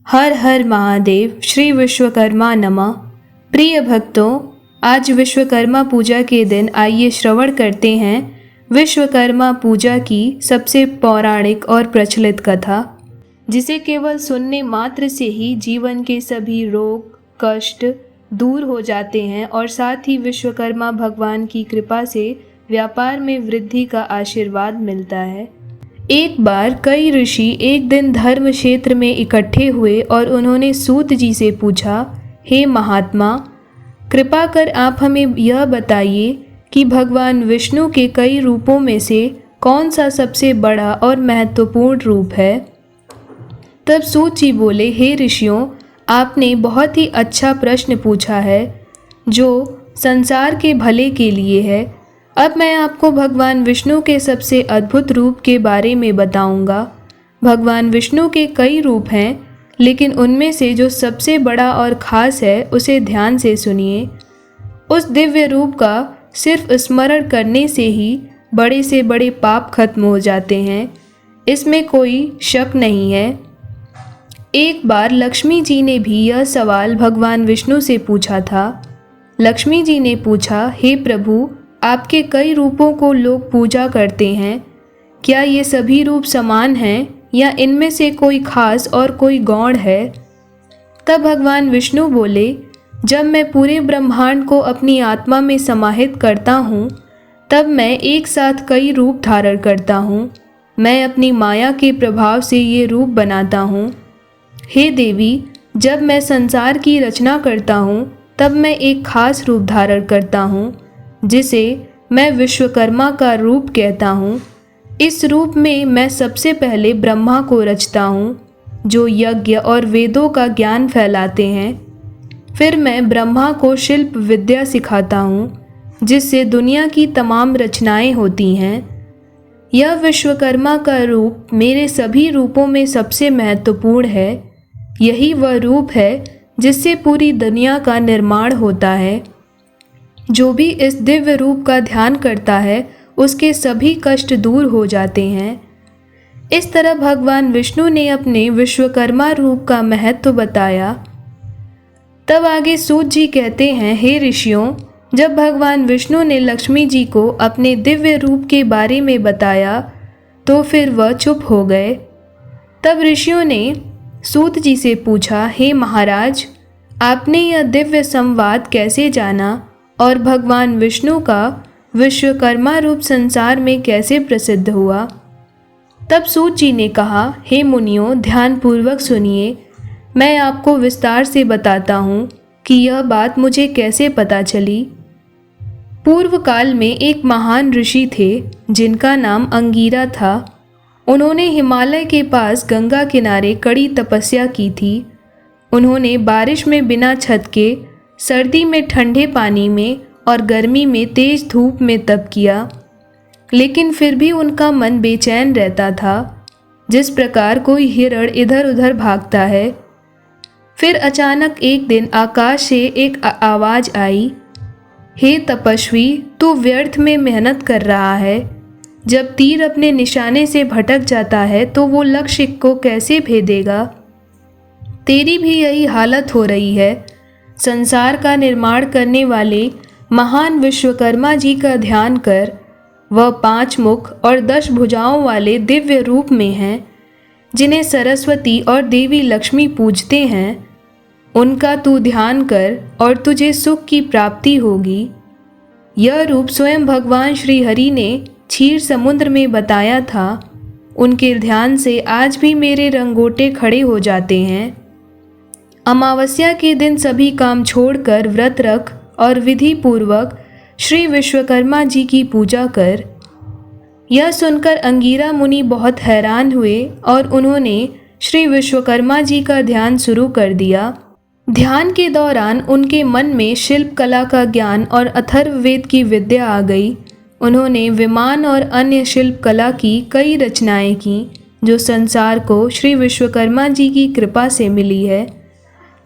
हर हर महादेव। श्री विश्वकर्मा नमः। प्रिय भक्तों, आज विश्वकर्मा पूजा के दिन आइए श्रवण करते हैं विश्वकर्मा पूजा की सबसे पौराणिक और प्रचलित कथा, जिसे केवल सुनने मात्र से ही जीवन के सभी रोग कष्ट दूर हो जाते हैं और साथ ही विश्वकर्मा भगवान की कृपा से व्यापार में वृद्धि का आशीर्वाद मिलता है। एक बार कई ऋषि एक दिन धर्म क्षेत्र में इकट्ठे हुए और उन्होंने सूत जी से पूछा, हे महात्मा, कृपा कर आप हमें यह बताइए कि भगवान विष्णु के कई रूपों में से कौन सा सबसे बड़ा और महत्वपूर्ण रूप है। तब सूत जी बोले, हे ऋषियों, आपने बहुत ही अच्छा प्रश्न पूछा है जो संसार के भले के लिए है। अब मैं आपको भगवान विष्णु के सबसे अद्भुत रूप के बारे में बताऊंगा। भगवान विष्णु के कई रूप हैं, लेकिन उनमें से जो सबसे बड़ा और ख़ास है उसे ध्यान से सुनिए। उस दिव्य रूप का सिर्फ स्मरण करने से ही बड़े से बड़े पाप खत्म हो जाते हैं, इसमें कोई शक नहीं है। एक बार लक्ष्मी जी ने भी यह सवाल भगवान विष्णु से पूछा था। लक्ष्मी जी ने पूछा, हे प्रभु, आपके कई रूपों को लोग पूजा करते हैं, क्या ये सभी रूप समान हैं या इनमें से कोई खास और कोई गौण है। तब भगवान विष्णु बोले, जब मैं पूरे ब्रह्मांड को अपनी आत्मा में समाहित करता हूँ तब मैं एक साथ कई रूप धारण करता हूँ। मैं अपनी माया के प्रभाव से ये रूप बनाता हूँ। हे देवी, जब मैं संसार की रचना करता हूँ तब मैं एक खास रूप धारण करता हूँ जिसे मैं विश्वकर्मा का रूप कहता हूँ। इस रूप में मैं सबसे पहले ब्रह्मा को रचता हूँ, जो यज्ञ और वेदों का ज्ञान फैलाते हैं। फिर मैं ब्रह्मा को शिल्प विद्या सिखाता हूँ, जिससे दुनिया की तमाम रचनाएं होती हैं। यह विश्वकर्मा का रूप मेरे सभी रूपों में सबसे महत्वपूर्ण है। यही वह रूप है जिससे पूरी दुनिया का निर्माण होता है। जो भी इस दिव्य रूप का ध्यान करता है उसके सभी कष्ट दूर हो जाते हैं। इस तरह भगवान विष्णु ने अपने विश्वकर्मा रूप का महत्व बताया। तब आगे सूत जी कहते हैं, हे ऋषियों, जब भगवान विष्णु ने लक्ष्मी जी को अपने दिव्य रूप के बारे में बताया तो फिर वह चुप हो गए। तब ऋषियों ने सूत जी से पूछा, हे महाराज, आपने यह दिव्य संवाद कैसे जाना और भगवान विष्णु का विश्वकर्मा रूप संसार में कैसे प्रसिद्ध हुआ। तब सूत जी ने कहा, हे मुनियों, ध्यानपूर्वक सुनिए। मैं आपको विस्तार से बताता हूँ कि यह बात मुझे कैसे पता चली। पूर्व काल में एक महान ऋषि थे जिनका नाम अंगीरा था। उन्होंने हिमालय के पास गंगा किनारे कड़ी तपस्या की थी। उन्होंने बारिश में बिना छत के, सर्दी में ठंडे पानी में और गर्मी में तेज धूप में तप किया, लेकिन फिर भी उनका मन बेचैन रहता था, जिस प्रकार कोई हिरण इधर उधर भागता है। फिर अचानक एक दिन आकाश से एक आवाज़ आई, हे तपस्वी, तू व्यर्थ में मेहनत कर रहा है। जब तीर अपने निशाने से भटक जाता है तो वो लक्ष्य को कैसे भेदेगा। तेरी भी यही हालत हो रही है। संसार का निर्माण करने वाले महान विश्वकर्मा जी का ध्यान कर। वह 5 मुख और 10 भुजाओं वाले दिव्य रूप में हैं, जिन्हें सरस्वती और देवी लक्ष्मी पूजते हैं। उनका तू ध्यान कर और तुझे सुख की प्राप्ति होगी। यह रूप स्वयं भगवान श्री हरि ने क्षीर समुद्र में बताया था। उनके ध्यान से आज भी मेरे रंगोटे खड़े हो जाते हैं। अमावस्या के दिन सभी काम छोड़कर व्रत रख और विधि पूर्वक श्री विश्वकर्मा जी की पूजा कर। यह सुनकर अंगीरा मुनि बहुत हैरान हुए और उन्होंने श्री विश्वकर्मा जी का ध्यान शुरू कर दिया। ध्यान के दौरान उनके मन में शिल्प कला का ज्ञान और अथर्ववेद की विद्या आ गई। उन्होंने विमान और अन्य शिल्प कला की कई रचनाएं की, जो संसार को श्री विश्वकर्मा जी की कृपा से मिली है।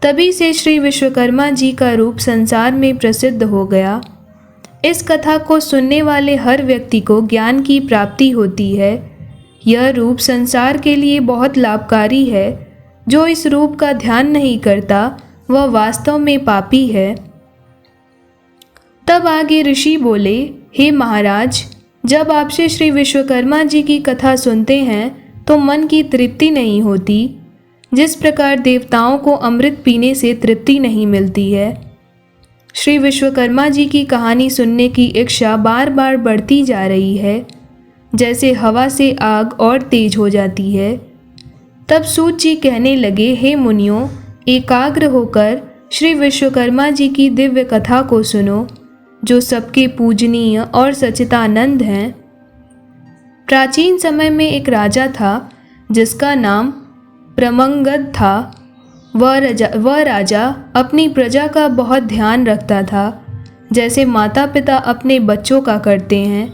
तभी से श्री विश्वकर्मा जी का रूप संसार में प्रसिद्ध हो गया। इस कथा को सुनने वाले हर व्यक्ति को ज्ञान की प्राप्ति होती है। यह रूप संसार के लिए बहुत लाभकारी है। जो इस रूप का ध्यान नहीं करता वह वास्तव में पापी है। तब आगे ऋषि बोले, हे महाराज, जब आपसे श्री विश्वकर्मा जी की कथा सुनते हैं तो मन की तृप्ति नहीं होती। जिस प्रकार देवताओं को अमृत पीने से तृप्ति नहीं मिलती है, श्री विश्वकर्मा जी की कहानी सुनने की इच्छा बार बार बढ़ती जा रही है, जैसे हवा से आग और तेज हो जाती है। तब सूत जी कहने लगे, हे मुनियों, एकाग्र होकर श्री विश्वकर्मा जी की दिव्य कथा को सुनो, जो सबके पूजनीय और सच्चिदानंद हैं। प्राचीन समय में एक राजा था जिसका नाम प्रमंगद था। वह राजा अपनी प्रजा का बहुत ध्यान रखता था, जैसे माता पिता अपने बच्चों का करते हैं।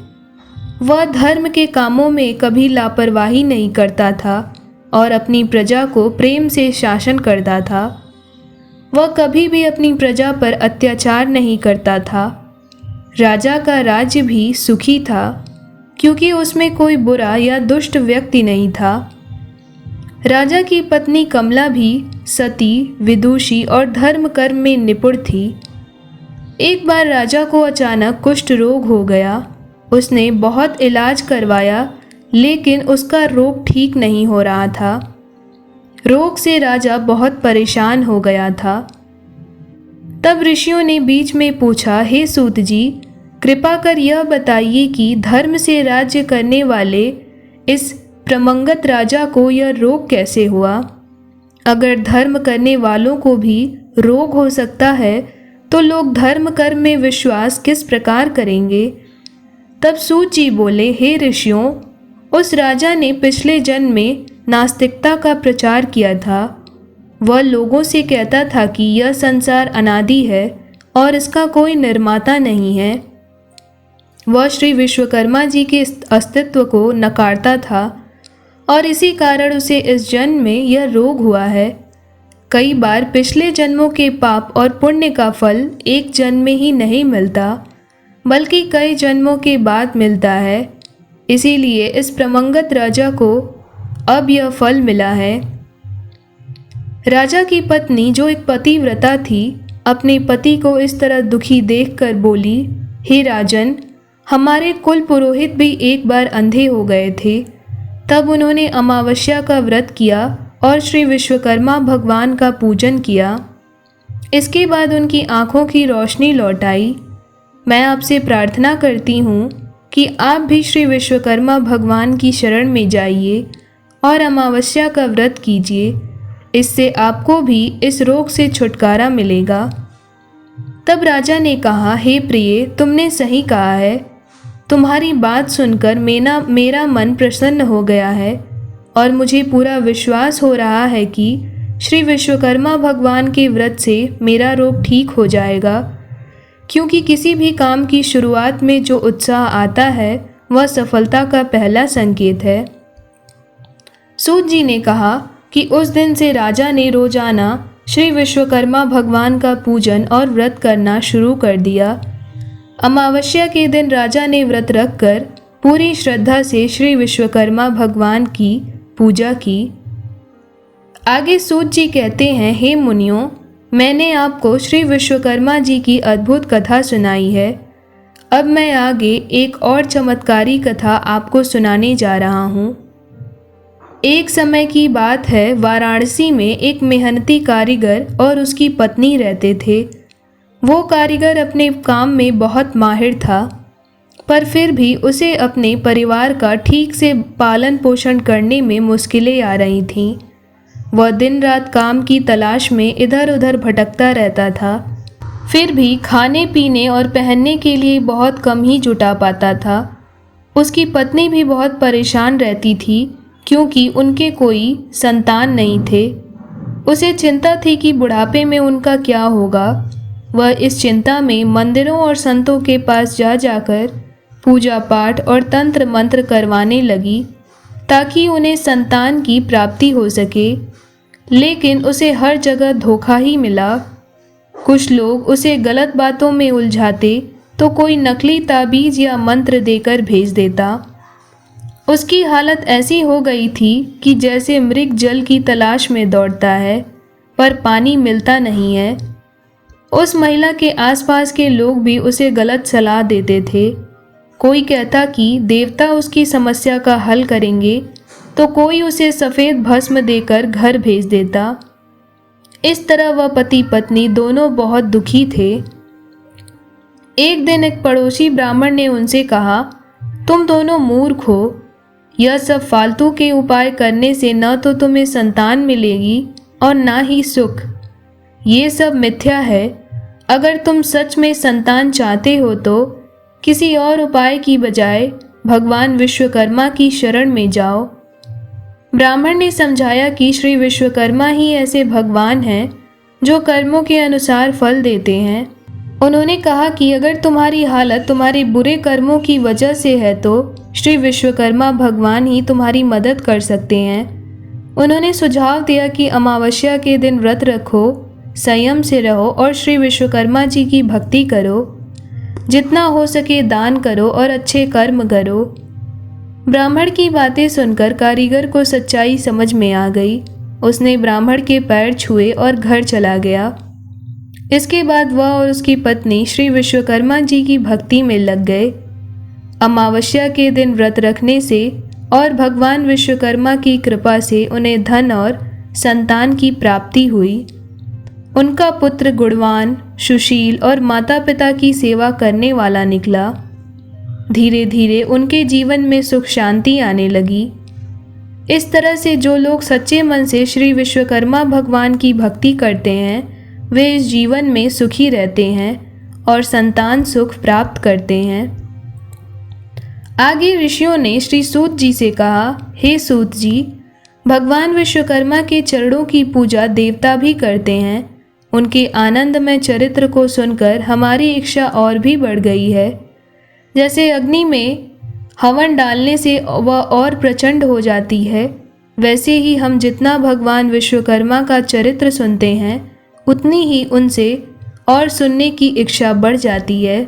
वह धर्म के कामों में कभी लापरवाही नहीं करता था और अपनी प्रजा को प्रेम से शासन करता था। वह कभी भी अपनी प्रजा पर अत्याचार नहीं करता था। राजा का राज्य भी सुखी था, क्योंकि उसमें कोई बुरा या दुष्ट व्यक्ति नहीं था। राजा की पत्नी कमला भी सती, विदुषी और धर्म कर्म में निपुण थी। एक बार राजा को अचानक कुष्ठ रोग हो गया। उसने बहुत इलाज करवाया, लेकिन उसका रोग ठीक नहीं हो रहा था। रोग से राजा बहुत परेशान हो गया था। तब ऋषियों ने बीच में पूछा, हे सूत जी, कृपा कर यह बताइए कि धर्म से राज्य करने वाले इस प्रमंगत राजा को यह रोग कैसे हुआ? अगर धर्म करने वालों को भी रोग हो सकता है, तो लोग धर्म कर्म में विश्वास किस प्रकार करेंगे? तब सूत जी बोले, हे ऋषियों, उस राजा ने पिछले जन्म में नास्तिकता का प्रचार किया था। वह लोगों से कहता था कि यह संसार अनादि है और इसका कोई निर्माता नहीं है। वह श्री विश्वकर्मा जी के अस्तित्व को नकारता था और इसी कारण उसे इस जन्म में यह रोग हुआ है। कई बार पिछले जन्मों के पाप और पुण्य का फल एक जन्म में ही नहीं मिलता, बल्कि कई जन्मों के बाद मिलता है। इसीलिए इस प्रमंगत राजा को अब यह फल मिला है। राजा की पत्नी, जो एक पतिव्रता थी, अपने पति को इस तरह दुखी देखकर बोली, हे राजन, हमारे कुल पुरोहित भी एक बार अंधे हो गए थे। तब उन्होंने अमावस्या का व्रत किया और श्री विश्वकर्मा भगवान का पूजन किया। इसके बाद उनकी आंखों की रोशनी लौट आई। मैं आपसे प्रार्थना करती हूँ कि आप भी श्री विश्वकर्मा भगवान की शरण में जाइए और अमावस्या का व्रत कीजिए। इससे आपको भी इस रोग से छुटकारा मिलेगा। तब राजा ने कहा, हे प्रिय, तुमने सही कहा है। तुम्हारी बात सुनकर मेरा मन प्रसन्न हो गया है और मुझे पूरा विश्वास हो रहा है कि श्री विश्वकर्मा भगवान के व्रत से मेरा रोग ठीक हो जाएगा, क्योंकि किसी भी काम की शुरुआत में जो उत्साह आता है वह सफलता का पहला संकेत है। सूत जी ने कहा कि उस दिन से राजा ने रोजाना श्री विश्वकर्मा भगवान का पूजन और व्रत करना शुरू कर दिया। अमावस्या के दिन राजा ने व्रत रखकर पूरी श्रद्धा से श्री विश्वकर्मा भगवान की पूजा की। आगे सूत जी कहते हैं, हे मुनियों, मैंने आपको श्री विश्वकर्मा जी की अद्भुत कथा सुनाई है। अब मैं आगे एक और चमत्कारी कथा आपको सुनाने जा रहा हूँ। एक समय की बात है, वाराणसी में एक मेहनती कारीगर और उसकी पत्नी रहते थे। वो कारीगर अपने काम में बहुत माहिर था, पर फिर भी उसे अपने परिवार का ठीक से पालन पोषण करने में मुश्किलें आ रही थीं। वह दिन रात काम की तलाश में इधर उधर भटकता रहता था, फिर भी खाने पीने और पहनने के लिए बहुत कम ही जुटा पाता था। उसकी पत्नी भी बहुत परेशान रहती थी, क्योंकि उनके कोई संतान नहीं थे। उसे चिंता थी कि बुढ़ापे में उनका क्या होगा। वह इस चिंता में मंदिरों और संतों के पास जा जाकर पूजा पाठ और तंत्र मंत्र करवाने लगी, ताकि उन्हें संतान की प्राप्ति हो सके। लेकिन उसे हर जगह धोखा ही मिला। कुछ लोग उसे गलत बातों में उलझाते तो कोई नकली ताबीज या मंत्र देकर भेज देता, उसकी हालत ऐसी हो गई थी कि जैसे मृग जल की तलाश में दौड़ता है पर पानी मिलता नहीं है। उस महिला के आसपास के लोग भी उसे गलत सलाह देते थे। कोई कहता कि देवता उसकी समस्या का हल करेंगे, तो कोई उसे सफ़ेद भस्म देकर घर भेज देता। इस तरह वह पति पत्नी दोनों बहुत दुखी थे। एक दिन एक पड़ोसी ब्राह्मण ने उनसे कहा, तुम दोनों मूर्ख हो। यह सब फालतू के उपाय करने से न तो तुम्हें संतान मिलेगी और ना ही सुख। ये सब मिथ्या है। अगर तुम सच में संतान चाहते हो तो किसी और उपाय की बजाय भगवान विश्वकर्मा की शरण में जाओ। ब्राह्मण ने समझाया कि श्री विश्वकर्मा ही ऐसे भगवान हैं जो कर्मों के अनुसार फल देते हैं। उन्होंने कहा कि अगर तुम्हारी हालत तुम्हारे बुरे कर्मों की वजह से है तो श्री विश्वकर्मा भगवान ही तुम्हारी मदद कर सकते हैं। उन्होंने सुझाव दिया कि अमावस्या के दिन व्रत रखो, संयम से रहो और श्री विश्वकर्मा जी की भक्ति करो। जितना हो सके दान करो और अच्छे कर्म करो। ब्राह्मण की बातें सुनकर कारीगर को सच्चाई समझ में आ गई। उसने ब्राह्मण के पैर छुए और घर चला गया। इसके बाद वह और उसकी पत्नी श्री विश्वकर्मा जी की भक्ति में लग गए। अमावस्या के दिन व्रत रखने से और भगवान विश्वकर्मा की कृपा से उन्हें धन और संतान की प्राप्ति हुई। उनका पुत्र गुणवान, सुशील और माता पिता की सेवा करने वाला निकला। धीरे धीरे उनके जीवन में सुख शांति आने लगी। इस तरह से जो लोग सच्चे मन से श्री विश्वकर्मा भगवान की भक्ति करते हैं वे इस जीवन में सुखी रहते हैं और संतान सुख प्राप्त करते हैं। आगे ऋषियों ने श्री सूत जी से कहा, हे सूत जी, भगवान विश्वकर्मा के चरणों की पूजा देवता भी करते हैं। उनके आनंदमय चरित्र को सुनकर हमारी इच्छा और भी बढ़ गई है। जैसे अग्नि में हवन डालने से वह और प्रचंड हो जाती है, वैसे ही हम जितना भगवान विश्वकर्मा का चरित्र सुनते हैं उतनी ही उनसे और सुनने की इच्छा बढ़ जाती है।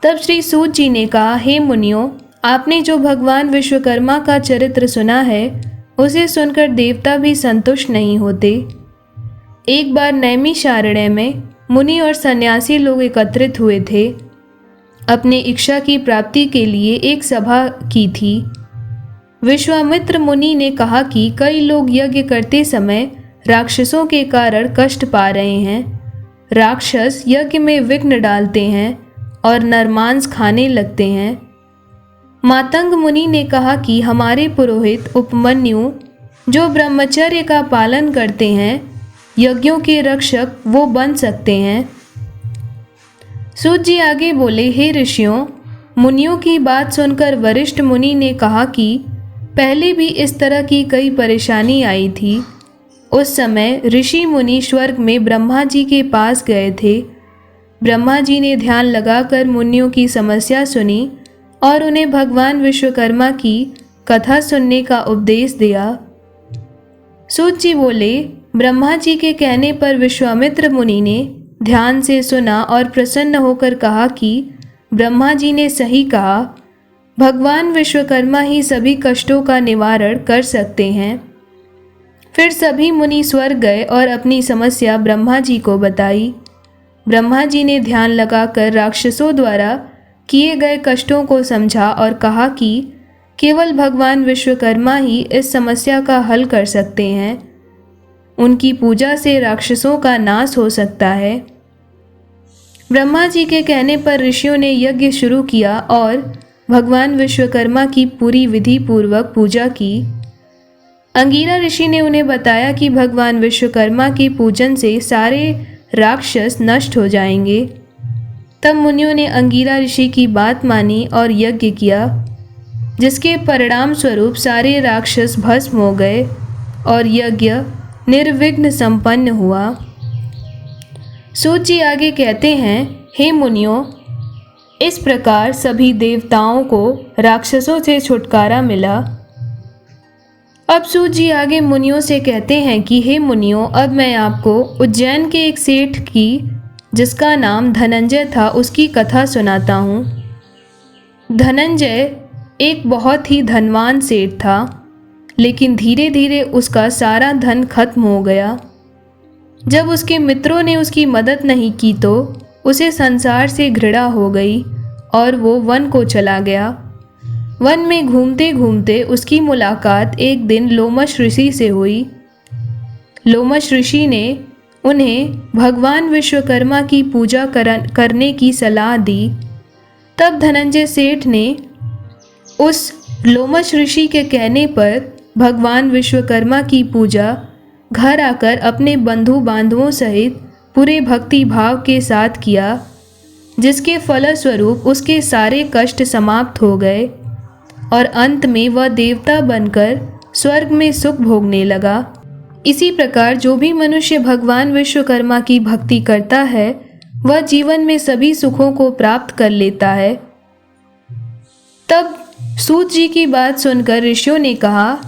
तब श्री सूत जी ने कहा, हे मुनियों, आपने जो भगवान विश्वकर्मा का चरित्र सुना है उसे सुनकर देवता भी संतुष्ट नहीं होते। एक बार नैमिषारण्य में मुनि और सन्यासी लोग एकत्रित हुए थे। अपने इच्छा की प्राप्ति के लिए एक सभा की थी। विश्वामित्र मुनि ने कहा कि कई लोग यज्ञ करते समय राक्षसों के कारण कष्ट पा रहे हैं। राक्षस यज्ञ में विघ्न डालते हैं और नरमांस खाने लगते हैं। मातंग मुनि ने कहा कि हमारे पुरोहित उपमन्यु जो ब्रह्मचर्य का पालन करते हैं, यज्ञों के रक्षक वो बन सकते हैं। सूत जी आगे बोले, हे ऋषियों, मुनियों की बात सुनकर वरिष्ठ मुनि ने कहा कि पहले भी इस तरह की कई परेशानी आई थी। उस समय ऋषि मुनि स्वर्ग में ब्रह्मा जी के पास गए थे। ब्रह्मा जी ने ध्यान लगाकर मुनियों की समस्या सुनी और उन्हें भगवान विश्वकर्मा की कथा सुनने का उपदेश दिया। सूत जी बोले, ब्रह्मा जी के कहने पर विश्वामित्र मुनि ने ध्यान से सुना और प्रसन्न होकर कहा कि ब्रह्मा जी ने सही कहा, भगवान विश्वकर्मा ही सभी कष्टों का निवारण कर सकते हैं। फिर सभी मुनि स्वर्ग गए और अपनी समस्या ब्रह्मा जी को बताई। ब्रह्मा जी ने ध्यान लगाकर राक्षसों द्वारा किए गए कष्टों को समझा और कहा कि केवल भगवान विश्वकर्मा ही इस समस्या का हल कर सकते हैं। उनकी पूजा से राक्षसों का नाश हो सकता है। ब्रह्मा जी के कहने पर ऋषियों ने यज्ञ शुरू किया और भगवान विश्वकर्मा की पूरी विधि पूर्वक पूजा की। अंगिरा ऋषि ने उन्हें बताया कि भगवान विश्वकर्मा के पूजन से सारे राक्षस नष्ट हो जाएंगे। तब मुनियों ने अंगिरा ऋषि की बात मानी और यज्ञ किया, जिसके परिणाम स्वरूप सारे राक्षस भस्म हो गए और यज्ञ निर्विघ्न संपन्न हुआ। सूत जी आगे कहते हैं, हे मुनियों, इस प्रकार सभी देवताओं को राक्षसों से छुटकारा मिला। अब सूत जी आगे मुनियों से कहते हैं कि हे मुनियों, अब मैं आपको उज्जैन के एक सेठ की, जिसका नाम धनंजय था, उसकी कथा सुनाता हूँ। धनंजय एक बहुत ही धनवान सेठ था, लेकिन धीरे धीरे उसका सारा धन खत्म हो गया। जब उसके मित्रों ने उसकी मदद नहीं की तो उसे संसार से घृणा हो गई और वो वन को चला गया। वन में घूमते घूमते उसकी मुलाकात एक दिन लोमश ऋषि से हुई। लोमश ऋषि ने उन्हें भगवान विश्वकर्मा की पूजा करने की सलाह दी। तब धनंजय सेठ ने उस लोमश ऋषि के कहने पर भगवान विश्वकर्मा की पूजा घर आकर अपने बंधु बांधवों सहित पूरे भक्ति भाव के साथ किया, जिसके फलस्वरूप उसके सारे कष्ट समाप्त हो गए और अंत में वह देवता बनकर स्वर्ग में सुख भोगने लगा। इसी प्रकार जो भी मनुष्य भगवान विश्वकर्मा की भक्ति करता है वह जीवन में सभी सुखों को प्राप्त कर लेता है। तब सूत जी की बात सुनकर ऋषियों ने कहा,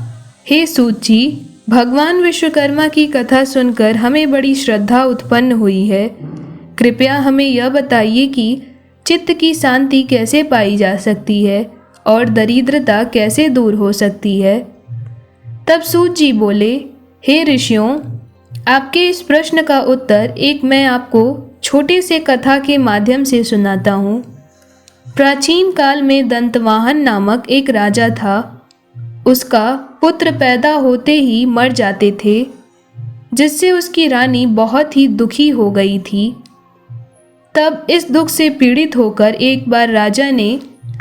हे सूत जी, भगवान विश्वकर्मा की कथा सुनकर हमें बड़ी श्रद्धा उत्पन्न हुई है। कृपया हमें यह बताइए कि चित्त की शांति कैसे पाई जा सकती है और दरिद्रता कैसे दूर हो सकती है। तब सूत जी बोले, हे ऋषियों, आपके इस प्रश्न का उत्तर एक मैं आपको छोटे से कथा के माध्यम से सुनाता हूँ। प्राचीन काल में दंतवाहन नामक एक राजा था। उसका पुत्र पैदा होते ही मर जाते थे, जिससे उसकी रानी बहुत ही दुखी हो गई थी। तब इस दुख से पीड़ित होकर एक बार राजा ने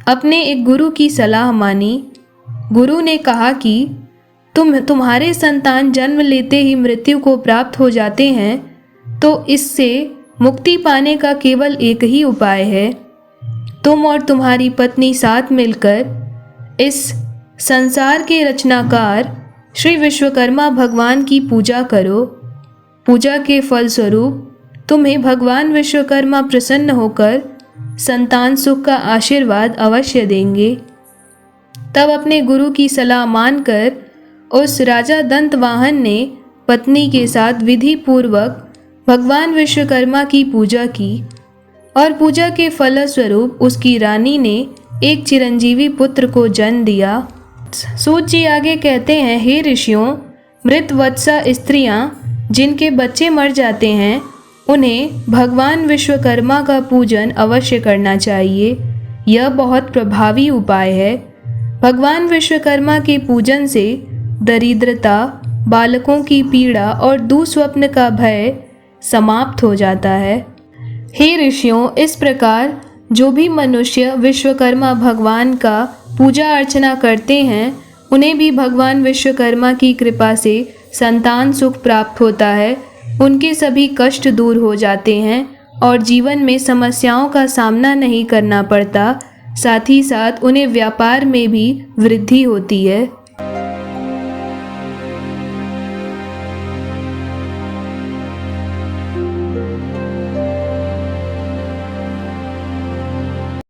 अपने एक गुरु की सलाह मानी। गुरु ने कहा कि तुम्हारे संतान जन्म लेते ही मृत्यु को प्राप्त हो जाते हैं, तो इससे मुक्ति पाने का केवल एक ही उपाय है। तुम और तुम्हारी पत्नी साथ मिलकर इस संसार के रचनाकार श्री विश्वकर्मा भगवान की पूजा करो। पूजा के फलस्वरूप तुम्हें भगवान विश्वकर्मा प्रसन्न होकर संतान सुख का आशीर्वाद अवश्य देंगे। तब अपने गुरु की सलाह मानकर उस राजा दंतवाहन ने पत्नी के साथ विधि पूर्वक भगवान विश्वकर्मा की पूजा की और पूजा के फलस्वरूप उसकी रानी ने एक चिरंजीवी पुत्र को जन्म दिया। सूत जी आगे कहते हैं, हे ऋषियों, मृत वत्सा स्त्रियां जिनके बच्चे मर जाते हैं उन्हें भगवान विश्वकर्मा का पूजन अवश्य करना चाहिए। यह बहुत प्रभावी उपाय है। भगवान विश्वकर्मा के पूजन से दरिद्रता, बालकों की पीड़ा और दुस्वप्न का भय समाप्त हो जाता है। हे ऋषियों, इस प्रकार जो भी मनुष्य विश्वकर्मा भगवान का पूजा अर्चना करते हैं उन्हें भी भगवान विश्वकर्मा की कृपा से संतान सुख प्राप्त होता है। उनके सभी कष्ट दूर हो जाते हैं और जीवन में समस्याओं का सामना नहीं करना पड़ता। साथ ही साथ उन्हें व्यापार में भी वृद्धि होती है।